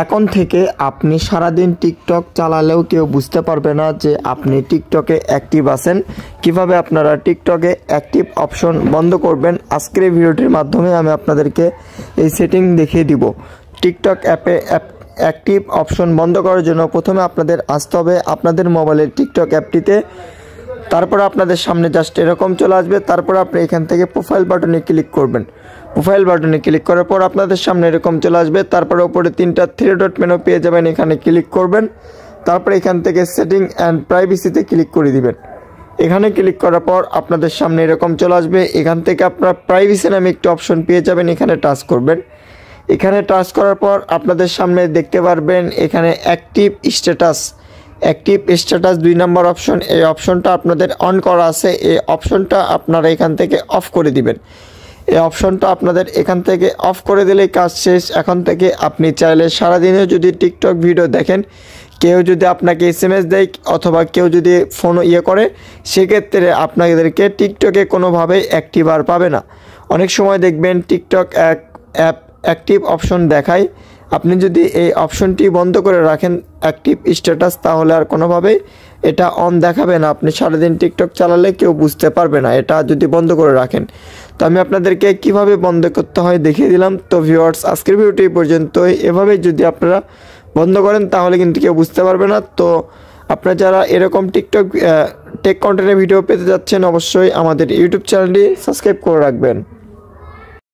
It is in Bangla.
এখন থেকে আপনি সারাদিন টিকটক চালালেও কেউ বুঝতে পারবে না যে আপনি টিকটকে অ্যাক্টিভ আছেন। কিভাবে আপনারা টিকটকে অ্যাক্টিভ অপশন বন্ধ করবেন, আজকের এই ভিডিওটির মাধ্যমে আমি আপনাদেরকে এই সেটিং দেখিয়ে দিব। টিকটক অ্যাপে অ্যাক্টিভ অপশন বন্ধ করার জন্য প্রথমে আপনাদের আসতে হবে আপনাদের মোবাইলের টিকটক অ্যাপটিতে। তারপর আপনাদের সামনে জাস্ট এরকম চলে আসবে। তারপর আপনি এখান থেকে প্রোফাইল বাটনে ক্লিক করবেন। প্রোফাইল বাটনে ক্লিক করার পর আপনাদের সামনে এরকম চলে আসবে। তারপর উপরে তিনটা থ্রি ডট মেনু পেয়ে যাবেন, এখানে ক্লিক করবেন। তারপর এখান থেকে সেটিং অ্যান্ড প্রাইভেসিতে ক্লিক করে দিবেন। এখানে ক্লিক করার পর আপনাদের সামনে এরকম চলে আসবে। এখান থেকে আপনারা প্রাইভেসি নামে একটি অপশন পেয়ে যাবেন, এখানে টাচ করবেন। এখানে টাচ করার পর আপনাদের সামনে দেখতে পারবেন এখানে অ্যাক্টিভ স্ট্যাটাস 2 নম্বর অপশন, এই অপশনটা আপনাদের অন করা আছে। এই অপশনটা আপনারা এখান থেকে অফ করে দিবেন। এই অপশনটা আপনাদের এখান থেকে অফ করে দিলেই কাজ শেষ। এখন থেকে আপনি চাইলে সারাদিনে যদি টিকটক ভিডিও দেখেন, কেউ যদি আপনাকে SMS দেয় অথবা কেউ যদি ফোন করে, সেক্ষেত্রে আপনাদেরকে টিকটকে কোনোভাবেই অ্যাক্টিভ আর পাবে না। অনেক সময় দেখবেন টিকটক অ্যাপ অ্যাক্টিভ অপশন দেখায়। আপনি যদি এই অপশনটি বন্ধ করে রাখেন অ্যাক্টিভ স্ট্যাটাস, তাহলে আর কোনোভাবেই এটা অন দেখাবে না। আপনি সারাদিন টিকটক চালালে কেউ বুঝতে পারবে না এটা যদি বন্ধ করে রাখেন। তো আমি আপনাদেরকে কিভাবে বন্ধ করতে হয় দেখিয়ে দিলাম। তো ভিউয়ার্স, আজকের ভিডিওটি পর্যন্তই। এভাবে যদি আপনারা বন্ধ করেন তাহলে কিন্তু কেউ বুঝতে পারবে না। তো আপনারা যারা এরকম টিকটক টেক কন্টেন্টের ভিডিও পেতে যাচ্ছেন, অবশ্যই আমাদের ইউটিউব চ্যানেলটি সাবস্ক্রাইব করে রাখবেন।